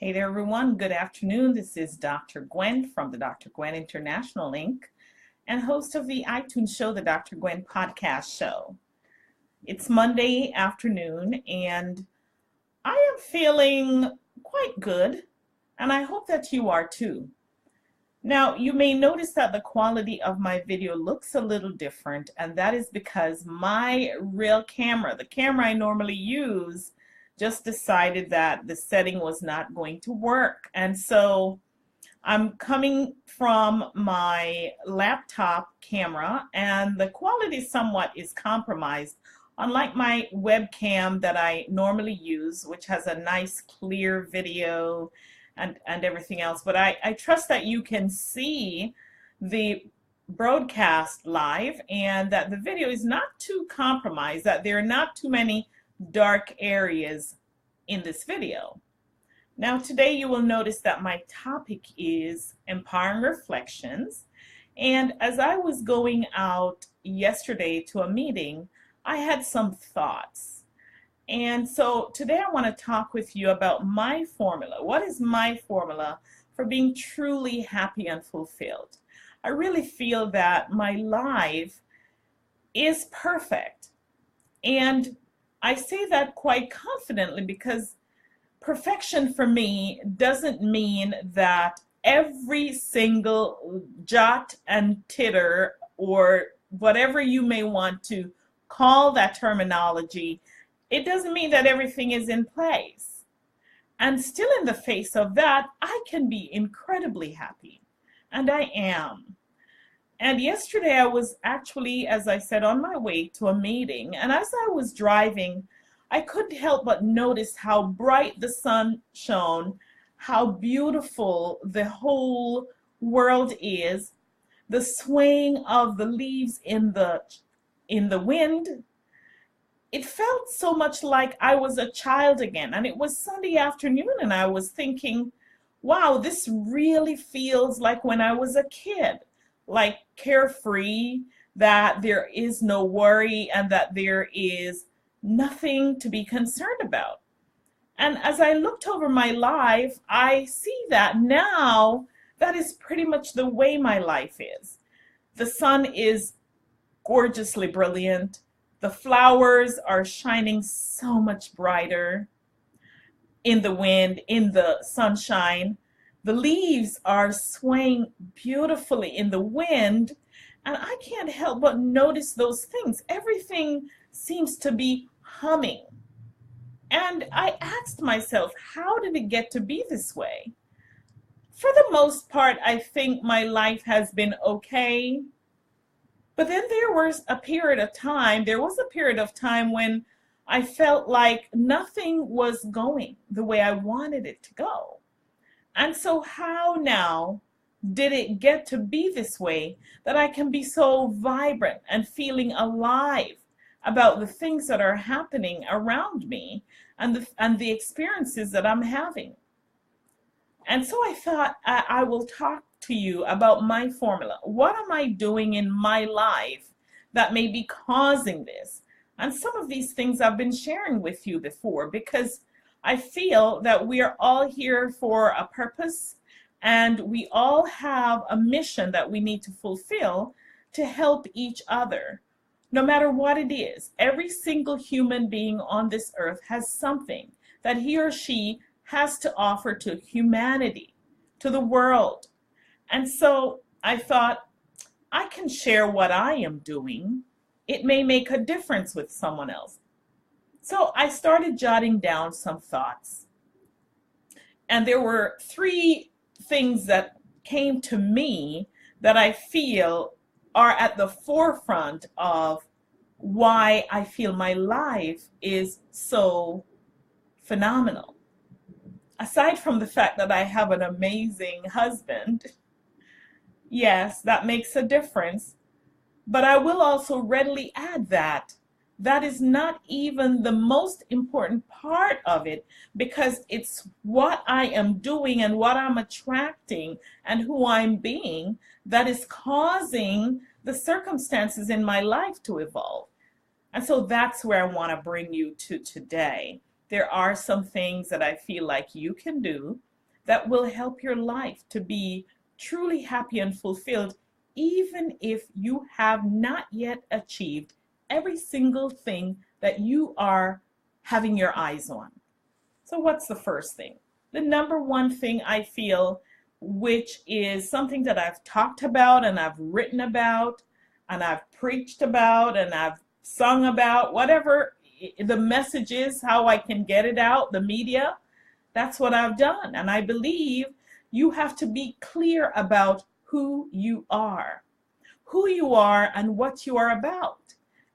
Hey there, everyone. Good afternoon. This is Dr. Gwen from the Dr. Gwen International Inc. and host of the iTunes show, the Dr. Gwen Podcast Show. It's Monday afternoon and I am feeling quite good, and I hope that you are too. Now, you may notice that the quality of my video looks a little different, and that is because my real camera, the camera I normally use, just decided that the setting was not going to work. And so I'm coming from my laptop camera, and the quality somewhat is compromised, unlike my webcam that I normally use, which has a nice clear video and everything else. But I trust that you can see the broadcast live and that the video is not too compromised, that there are not too many dark areas in this video. Now today you will notice that my topic is empowering reflections, and as I was going out yesterday to a meeting, I had some thoughts. And so today I want to talk with you about my formula. What is my formula for being truly happy and fulfilled? I really feel that my life is perfect, and I say that quite confidently because perfection for me doesn't mean that every single jot and titter, or whatever you may want to call that terminology, it doesn't mean that everything is in place. And still, in the face of that, I can be incredibly happy, and I am. And yesterday I was actually, as I said, on my way to a meeting, and as I was driving, I couldn't help but notice how bright the sun shone, how beautiful the whole world is, the swaying of the leaves in the wind. It felt so much like I was a child again, and it was Sunday afternoon, and I was thinking, wow, this really feels like when I was a kid, like carefree, that there is no worry and that there is nothing to be concerned about. And as I looked over my life, I see that now that is pretty much the way my life is. The sun is gorgeously brilliant. The flowers are shining so much brighter in the wind, in the sunshine. The leaves are swaying beautifully in the wind, and I can't help but notice those things. Everything seems to be humming. And I asked myself, how did it get to be this way? For the most part, I think my life has been okay. But then there was a period of time when I felt like nothing was going the way I wanted it to go. And so how now did it get to be this way, that I can be so vibrant and feeling alive about the things that are happening around me and the experiences that I'm having? And so I thought I will talk to you about my formula. What am I doing in my life that may be causing this? And some of these things I've been sharing with you before, because I feel that we are all here for a purpose, and we all have a mission that we need to fulfill to help each other. No matter what it is, every single human being on this earth has something that he or she has to offer to humanity, to the world. And so I thought, I can share what I am doing. It may make a difference with someone else. So I started jotting down some thoughts. And there were three things that came to me that I feel are at the forefront of why I feel my life is so phenomenal. Aside from the fact that I have an amazing husband, yes, that makes a difference. But I will also readily add that that is not even the most important part of it, because it's what I am doing and what I'm attracting and who I'm being that is causing the circumstances in my life to evolve. And so that's where I want to bring you to today. There are some things that I feel like you can do that will help your life to be truly happy and fulfilled, even if you have not yet achieved every single thing that you are having your eyes on. So what's the first thing? The number one thing I feel, which is something that I've talked about and I've written about and I've preached about and I've sung about, whatever the message is, how I can get it out, the media, that's what I've done. And I believe you have to be clear about who you are and what you are about.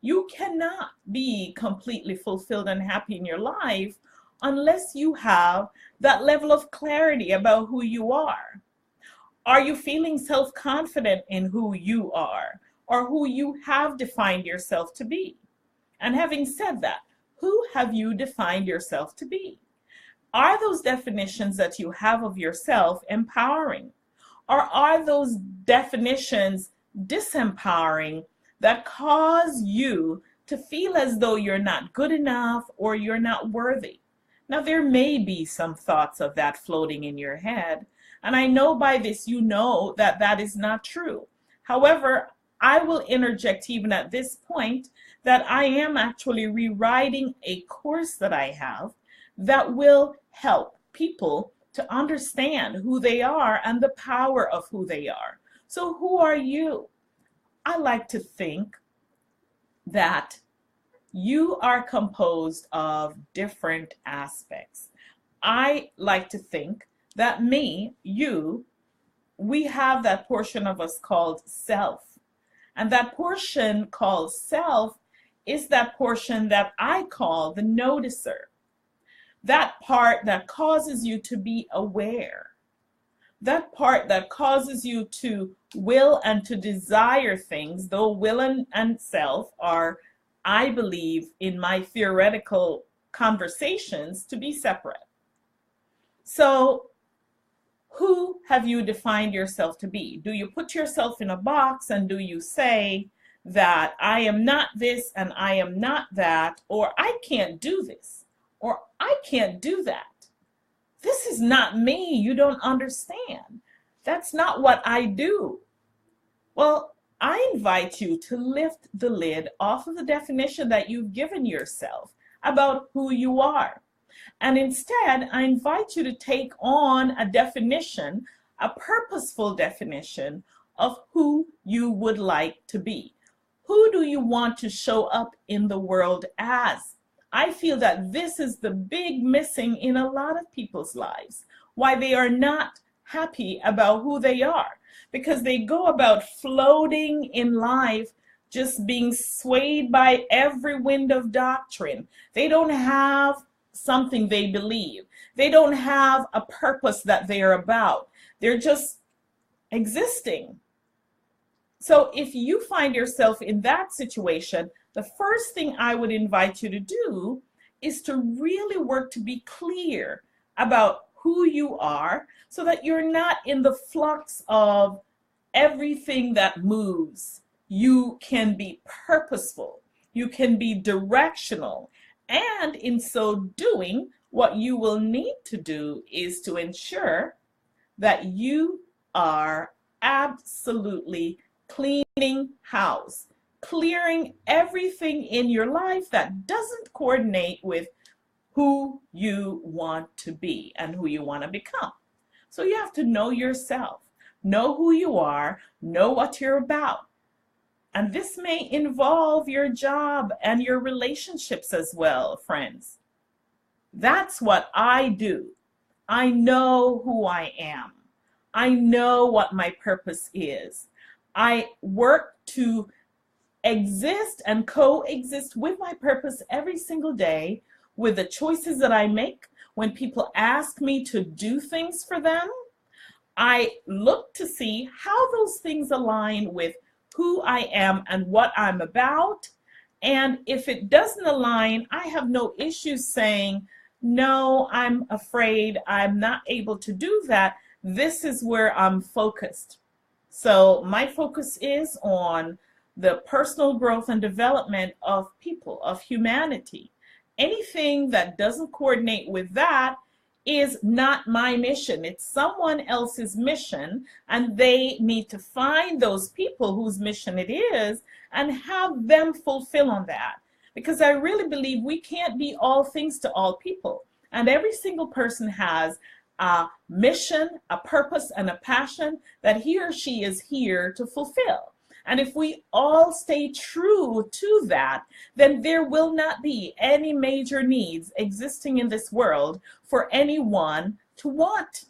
You cannot be completely fulfilled and happy in your life unless you have that level of clarity about who you are. Are you feeling self-confident in who you are or who you have defined yourself to be? And having said that, who have you defined yourself to be? Are those definitions that you have of yourself empowering? Or are those definitions disempowering that cause you to feel as though you're not good enough or you're not worthy? Now, there may be some thoughts of that floating in your head, and I know by this you know that that is not true. However, I will interject even at this point that I am actually rewriting a course that I have that will help people to understand who they are and the power of who they are. So who are you? I like to think that you are composed of different aspects. I like to think that me, you, we have that portion of us called self. And that portion called self is that portion that I call the noticer. That part that causes you to be aware. That part that causes you to will and to desire things, though will and self are, I believe, in my theoretical conversations, to be separate. So who have you defined yourself to be? Do you put yourself in a box and do you say that I am not this and I am not that, or I can't do this, or I can't do that? This is not me. You don't understand. That's not what I do. Well, I invite you to lift the lid off of the definition that you've given yourself about who you are. And instead, I invite you to take on a definition, a purposeful definition of who you would like to be. Who do you want to show up in the world as? I feel that this is the big missing in a lot of people's lives, why they are not happy about who they are, because they go about floating in life just being swayed by every wind of doctrine. They don't have something they believe. They don't have a purpose that they're about. They're just existing. So if you find yourself in that situation, the first thing I would invite you to do is to really work to be clear about who you are so that you're not in the flux of everything that moves. You can be purposeful. You can be directional. And in so doing, what you will need to do is to ensure that you are absolutely cleaning house, clearing everything in your life that doesn't coordinate with who you want to be and who you want to become. So you have to know yourself, know who you are, know what you're about. And this may involve your job and your relationships as well, friends. That's what I do. I know who I am. I know what my purpose is. I work to exist and coexist with my purpose every single day with the choices that I make. When people ask me to do things for them, I look to see how those things align with who I am and what I'm about. And if it doesn't align, I have no issues saying, no, I'm afraid I'm not able to do that. This is where I'm focused. So my focus is on the personal growth and development of people, of humanity. Anything that doesn't coordinate with that is not my mission. It's someone else's mission, and they need to find those people whose mission it is and have them fulfill on that. Because I really believe we can't be all things to all people. And every single person has a mission, a purpose, and a passion that he or she is here to fulfill. And if we all stay true to that, then there will not be any major needs existing in this world for anyone to want.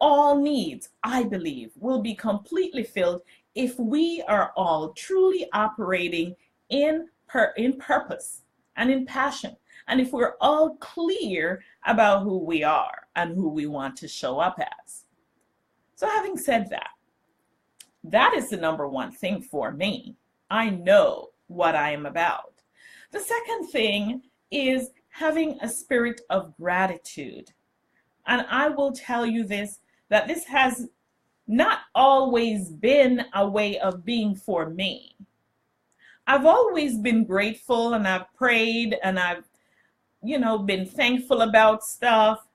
All needs, I believe, will be completely filled if we are all truly operating in purpose and in passion. And if we're all clear about who we are and who we want to show up as. So having said that, that is the number one thing for me. I know what I am about. The second thing is having a spirit of gratitude. And I will tell you this, that this has not always been a way of being for me. I've always been grateful, and I've prayed, and I've, been thankful about stuff.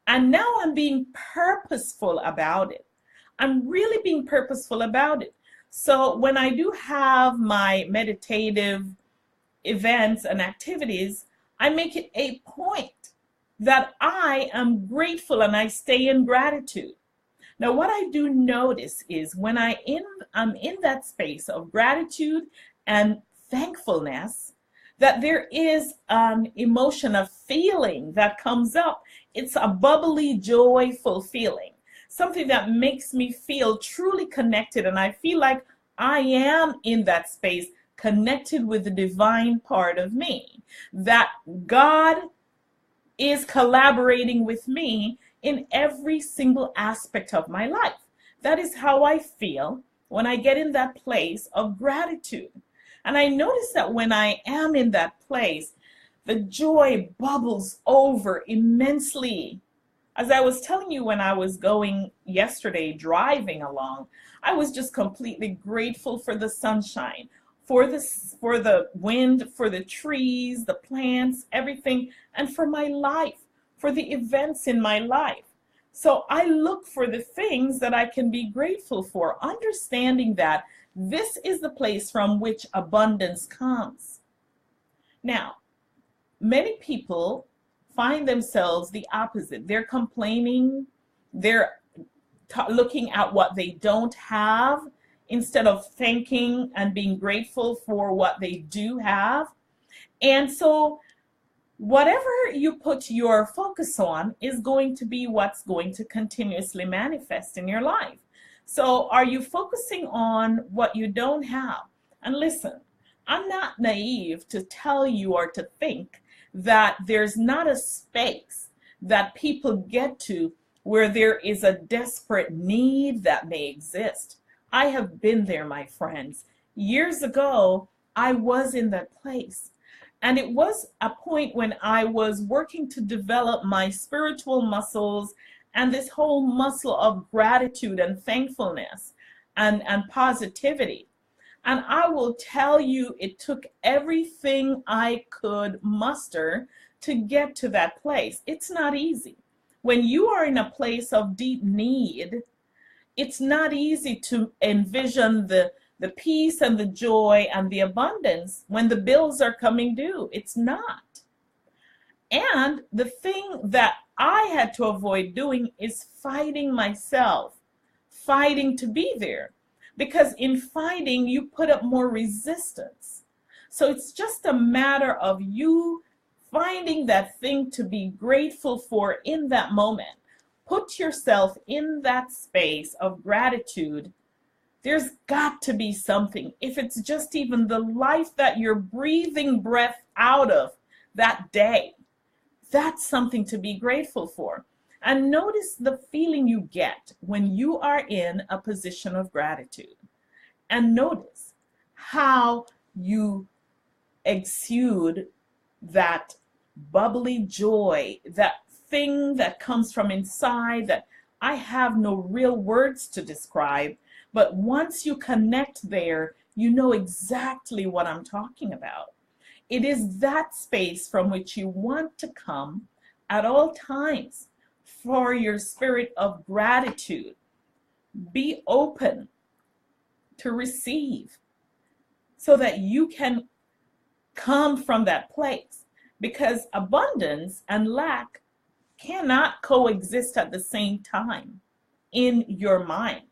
And now I'm being purposeful about it. I'm really being purposeful about it. So when I do have my meditative events and activities, I make it a point that I am grateful and I stay in gratitude. Now, what I do notice is when I'm in that space of gratitude and thankfulness, that there is an emotion of feeling that comes up. It's a bubbly, joyful feeling. Something that makes me feel truly connected, and I feel like I am in that space connected with the divine part of me, that God is collaborating with me in every single aspect of my life. That is how I feel when I get in that place of gratitude. And I notice that when I am in that place, the joy bubbles over immensely. As I was telling you when I was going yesterday, driving along, I was just completely grateful for the sunshine, for the wind, for the trees, the plants, everything, and for my life, for the events in my life. So I look for the things that I can be grateful for, understanding that this is the place from which abundance comes. Now, many people find themselves the opposite. They're complaining, they're looking at what they don't have instead of thanking and being grateful for what they do have. And so whatever you put your focus on is going to be what's going to continuously manifest in your life. So are you focusing on what you don't have? And listen, I'm not naive to tell you or to think that there's not a space that people get to where there is a desperate need that may exist. I have been there, my friends. Years ago, I was in that place. And it was a point when I was working to develop my spiritual muscles and this whole muscle of gratitude and thankfulness and positivity. And I will tell you, it took everything I could muster to get to that place. It's not easy. When you are in a place of deep need, it's not easy to envision the peace and the joy and the abundance when the bills are coming due. It's not. And the thing that I had to avoid doing is fighting myself, fighting to be there. Because in fighting, you put up more resistance. So it's just a matter of you finding that thing to be grateful for in that moment. Put yourself in that space of gratitude. There's got to be something. If it's just even the life that you're breathing breath out of that day, that's something to be grateful for. And notice the feeling you get when you are in a position of gratitude. And notice how you exude that bubbly joy, that thing that comes from inside that I have no real words to describe. But once you connect there, you know exactly what I'm talking about. It is that space from which you want to come at all times, for your spirit of gratitude. Be open to receive so that you can come from that place, because abundance and lack cannot coexist at the same time in your mind.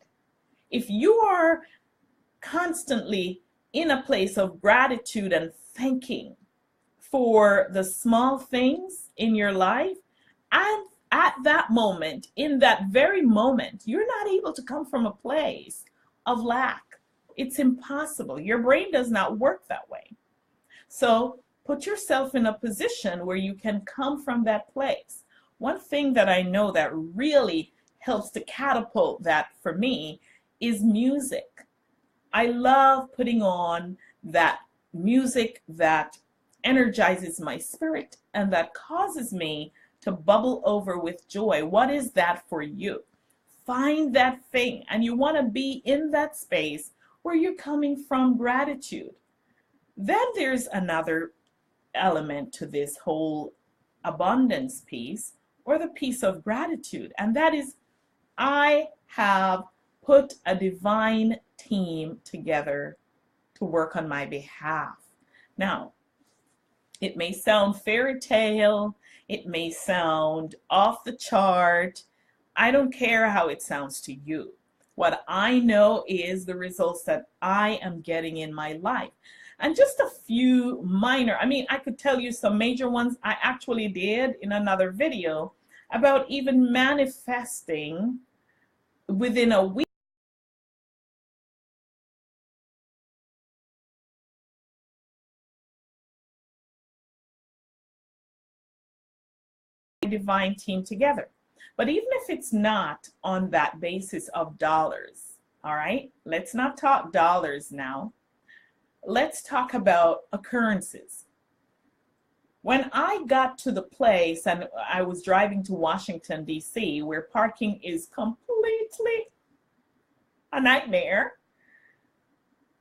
If you are constantly in a place of gratitude and thanking for the small things in your life, and at that moment, in that very moment, you're not able to come from a place of lack. It's impossible. Your brain does not work that way. So put yourself in a position where you can come from that place. One thing that I know that really helps to catapult that for me is music. I love putting on that music that energizes my spirit and that causes me to bubble over with joy. What is that for you? Find that thing, and you want to be in that space where you're coming from gratitude. Then there's another element to this whole abundance piece, or the piece of gratitude, and that is, I have put a divine team together to work on my behalf. Now, it may sound fairy tale, it may sound off the chart. I don't care how it sounds to you. What I know is the results that I am getting in my life. And just a few minor, I could tell you some major ones I actually did in another video about even manifesting within a week. Divine team together. But even if it's not on that basis of dollars, all right, let's not talk dollars now. Let's talk about occurrences. When I got to the place, and I was driving to Washington, D.C., where parking is completely a nightmare,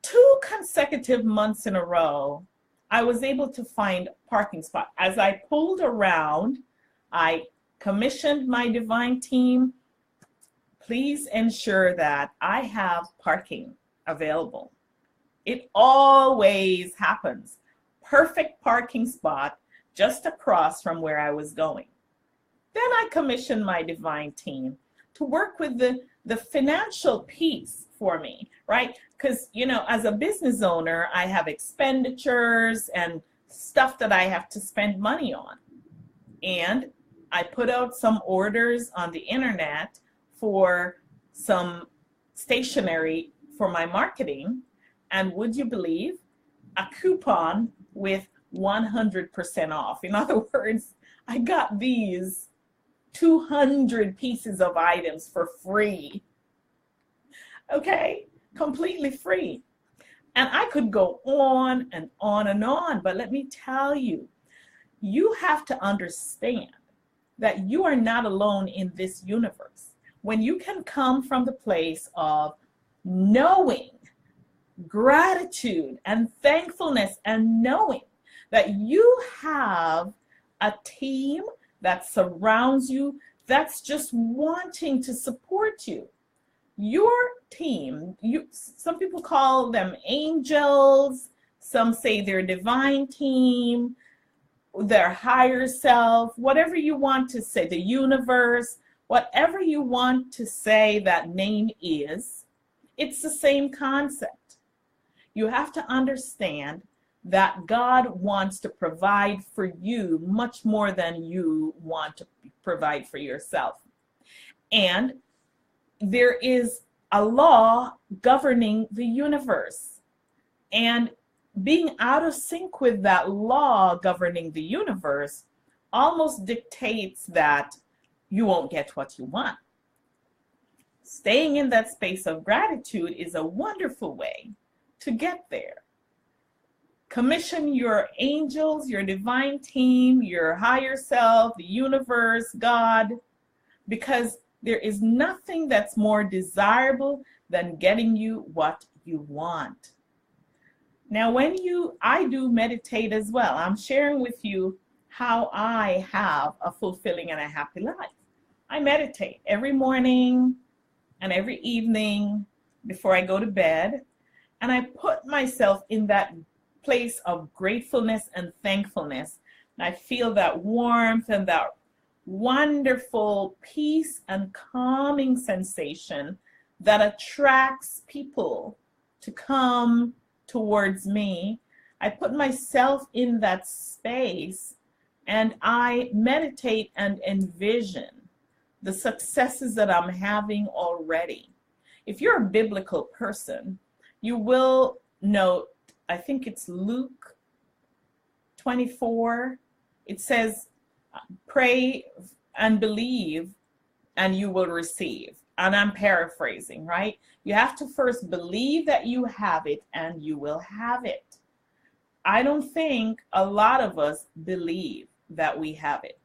2 consecutive months in a row, I was able to find a parking spot. As I pulled around, I commissioned my divine team, please ensure that I have parking available. It always happens. Perfect parking spot just across from where I was going. Then I commissioned my divine team to work with the financial piece for me, right? Because, as a business owner, I have expenditures and stuff that I have to spend money on. And I put out some orders on the internet for some stationery for my marketing. And would you believe, a coupon with 100% off. In other words, I got these 200 pieces of items for free. Okay, completely free. And I could go on and on and on, but let me tell you, you have to understand that you are not alone in this universe. When you can come from the place of knowing, gratitude and thankfulness, and knowing that you have a team that surrounds you, that's just wanting to support you. Your team, some people call them angels, some say they're divine team, their higher self, whatever you want to say, the universe, whatever you want to say that name is, it's the same concept. You have to understand that God wants to provide for you much more than you want to provide for yourself. And there is a law governing the universe. And being out of sync with that law governing the universe almost dictates that you won't get what you want. Staying in that space of gratitude is a wonderful way to get there. Commission your angels, your divine team, your higher self, the universe, God, because there is nothing that's more desirable than getting you what you want. Now, I do meditate as well. I'm sharing with you how I have a fulfilling and a happy life. I meditate every morning and every evening before I go to bed. And I put myself in that place of gratefulness and thankfulness. And I feel that warmth and that wonderful peace and calming sensation that attracts people to come towards me. I put myself in that space and I meditate and envision the successes that I'm having already. If you're a biblical person, you will note, I think it's Luke 24, it says, pray and believe and you will receive. And I'm paraphrasing, right? You have to first believe that you have it and you will have it. I don't think a lot of us believe that we have it.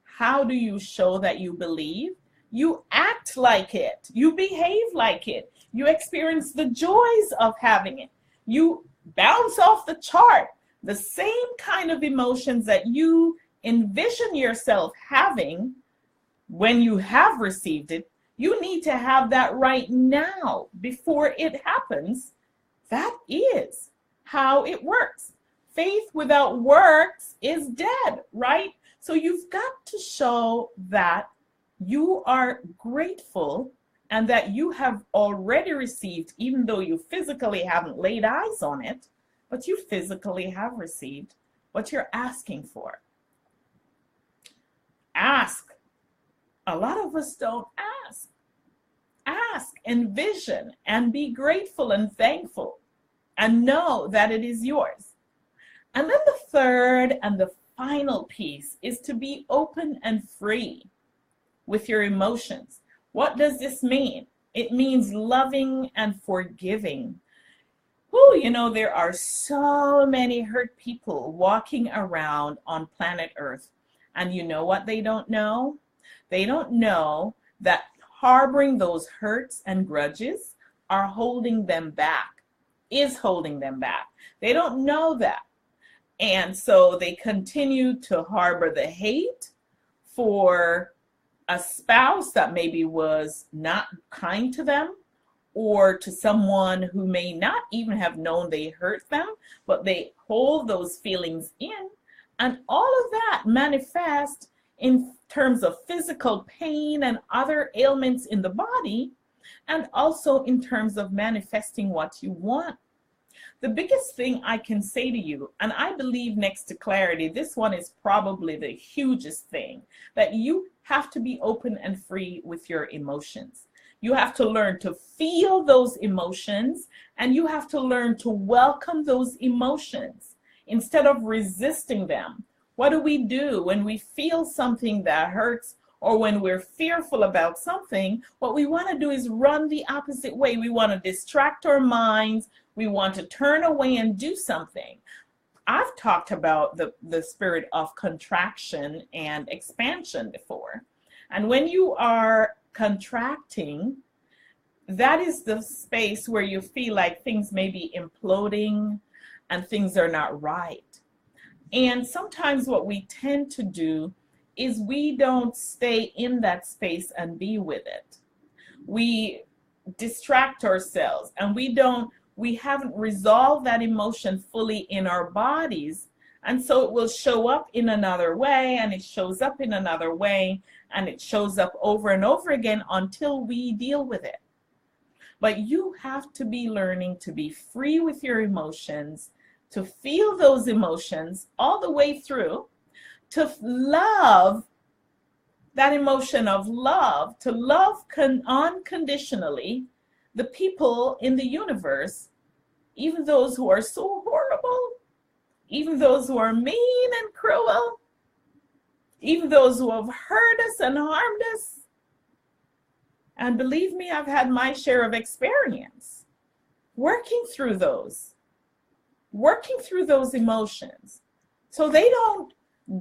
How do you show that you believe? You act like it. You behave like it. You experience the joys of having it. You bounce off the chart. The same kind of emotions that you envision yourself having when you have received it, you need to have that right now before it happens. That is how it works. Faith without works is dead, right? So you've got to show that you are grateful and that you have already received, even though you physically haven't laid eyes on it, but you physically have received what you're asking for. Ask. A lot of us don't ask. Ask, envision, and be grateful and thankful, and know that it is yours. And then the third and the final piece is to be open and free with your emotions. What does this mean? It means loving and forgiving. Oh, you know, there are so many hurt people walking around on planet Earth. And you know what they don't know? They don't know that harboring those hurts and grudges are holding them back, is holding them back. They don't know that. And so they continue to harbor the hate for a spouse that maybe was not kind to them, or to someone who may not even have known they hurt them, but they hold those feelings in. And all of that manifests in terms of physical pain and other ailments in the body, and also in terms of manifesting what you want. The biggest thing I can say to you, and I believe next to clarity, this one is probably the hugest thing, that you have to be open and free with your emotions. You have to learn to feel those emotions, and you have to learn to welcome those emotions instead of resisting them. What do we do when we feel something that hurts, or when we're fearful about something? What we want to do is run the opposite way. We want to distract our minds. We want to turn away and do something. I've talked about the spirit of contraction and expansion before. And when you are contracting, that is the space where you feel like things may be imploding and things are not right. And sometimes what we tend to do is we don't stay in that space and be with it. We distract ourselves, and we haven't resolved that emotion fully in our bodies. And so it will show up in another way, and it shows up in another way, and it shows up over and over again until we deal with it. But you have to be learning to be free with your emotions, to feel those emotions all the way through, to love that emotion of love, to love unconditionally the people in the universe, even those who are so horrible, even those who are mean and cruel, even those who have hurt us and harmed us. And believe me, I've had my share of experience working through those emotions, so they don't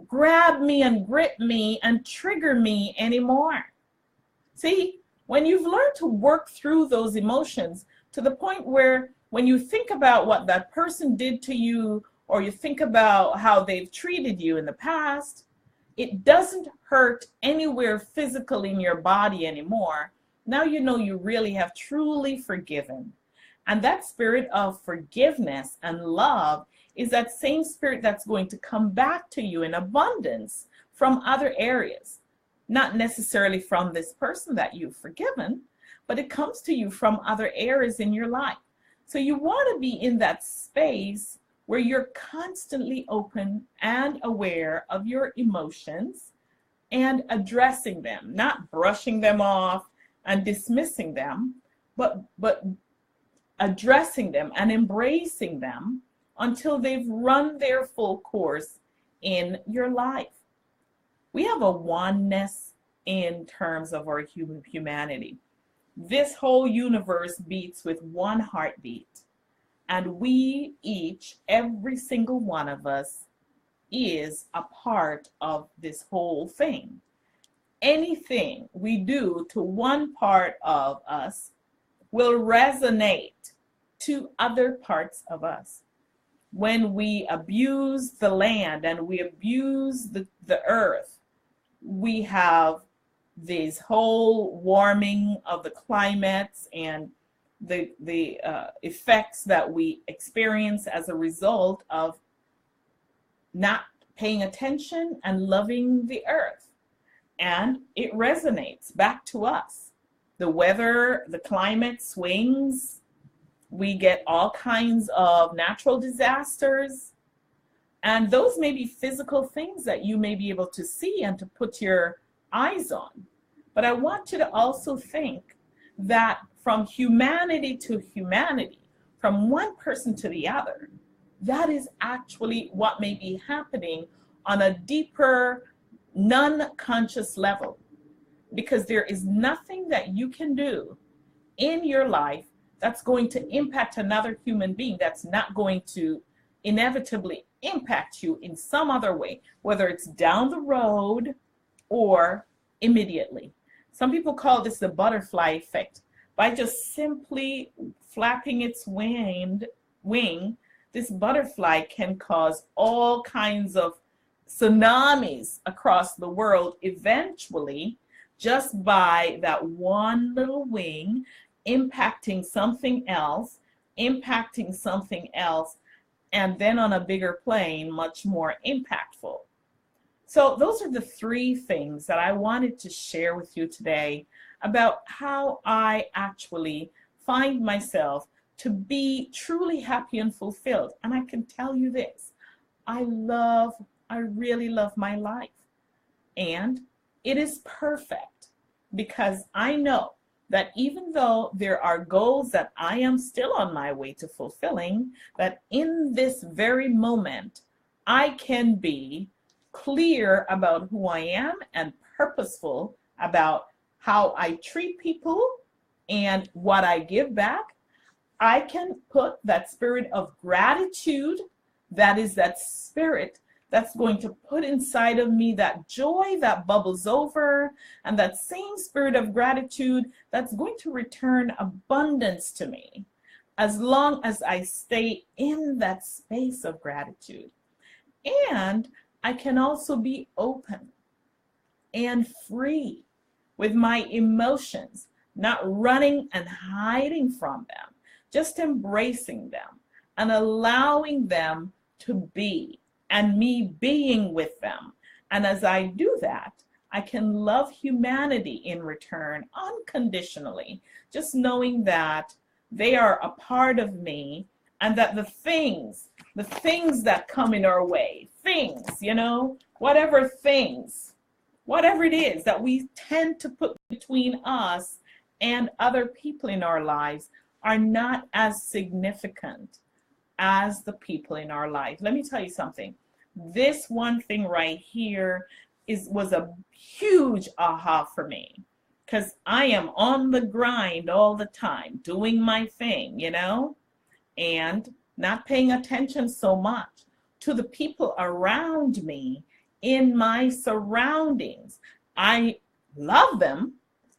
grab me and grip me and trigger me anymore. See, when you've learned to work through those emotions to the point where when you think about what that person did to you, or you think about how they've treated you in the past, it doesn't hurt anywhere physical in your body anymore, now you know you really have truly forgiven. And that spirit of forgiveness and love is that same spirit that's going to come back to you in abundance from other areas. Not necessarily from this person that you've forgiven, but it comes to you from other areas in your life. So you want to be in that space where you're constantly open and aware of your emotions and addressing them, not brushing them off and dismissing them, but addressing them and embracing them until they've run their full course in your life. We have a oneness in terms of our humanity. This whole universe beats with one heartbeat, and we each, every single one of us, is a part of this whole thing. Anything we do to one part of us will resonate to other parts of us. When we abuse the land and we abuse the earth, we have this whole warming of the climates and the effects that we experience as a result of not paying attention and loving the earth. And it resonates back to us. The weather, the climate swings. We get all kinds of natural disasters. And those may be physical things that you may be able to see and to put your eyes on. But I want you to also think that from humanity to humanity, from one person to the other, that is actually what may be happening on a deeper, non-conscious level. Because there is nothing that you can do in your life that's going to impact another human being that's not going to inevitably impact you in some other way, whether it's down the road or immediately. Some people call this the butterfly effect. By just simply flapping its wing, this butterfly can cause all kinds of tsunamis across the world eventually, just by that one little wing impacting something else, and then on a bigger plane, much more impactful. So those are the three things that I wanted to share with you today about how I actually find myself to be truly happy and fulfilled. And I can tell you this, I really love my life. And it is perfect because I know that even though there are goals that I am still on my way to fulfilling, that in this very moment, I can be clear about who I am and purposeful about how I treat people and what I give back. I can put that spirit of gratitude, that is that spirit that's going to put inside of me that joy that bubbles over, and that same spirit of gratitude that's going to return abundance to me as long as I stay in that space of gratitude. And I can also be open and free with my emotions, not running and hiding from them, just embracing them and allowing them to be, and me being with them. And as I do that, I can love humanity in return unconditionally, just knowing that they are a part of me, and that the things that come in our way, whatever it is that we tend to put between us and other people in our lives, are not as significant as the people in our life. Let me tell you something. This one thing right here was a huge aha for me, because I am on the grind all the time, doing my thing, and not paying attention so much to the people around me in my surroundings. I love them,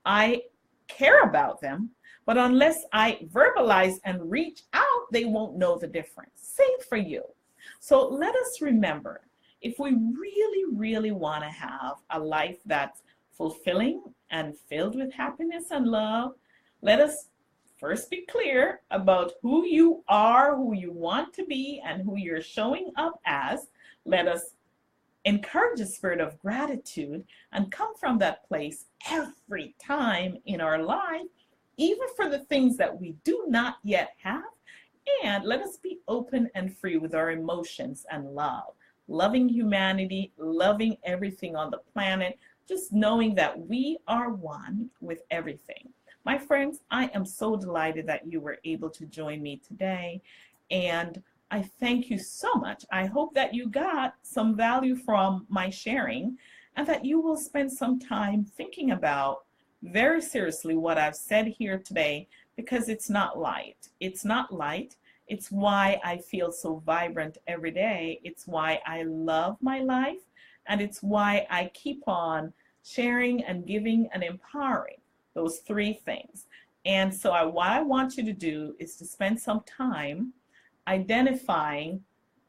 I care about them, but unless I verbalize and reach out, they won't know the difference. Same for you. So let us remember, if we really, really want to have a life that's fulfilling and filled with happiness and love, let us first be clear about who you are, who you want to be, and who you're showing up as. Let us encourage a spirit of gratitude and come from that place every time in our life, even for the things that we do not yet have. And let us be open and free with our emotions and love, loving humanity, loving everything on the planet, just knowing that we are one with everything. My friends, I am so delighted that you were able to join me today, and I thank you so much. I hope that you got some value from my sharing and that you will spend some time thinking about very seriously what I've said here today, because it's not light. It's not light. It's why I feel so vibrant every day. It's why I love my life, and it's why I keep on sharing and giving and empowering, those three things. And so what I want you to do is to spend some time identifying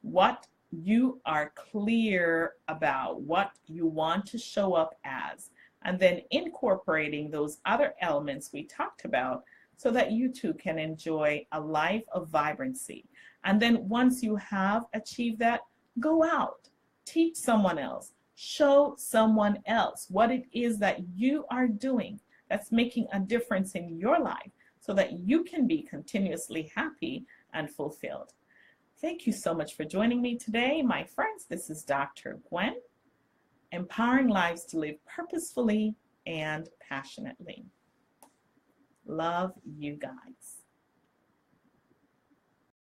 what you are clear about, what you want to show up as, and then incorporating those other elements we talked about so that you too can enjoy a life of vibrancy. And then once you have achieved that, go out, teach someone else, show someone else what it is that you are doing that's making a difference in your life so that you can be continuously happy and fulfilled. Thank you so much for joining me today, my friends. This is Dr. Gwen, empowering lives to live purposefully and passionately. Love you guys.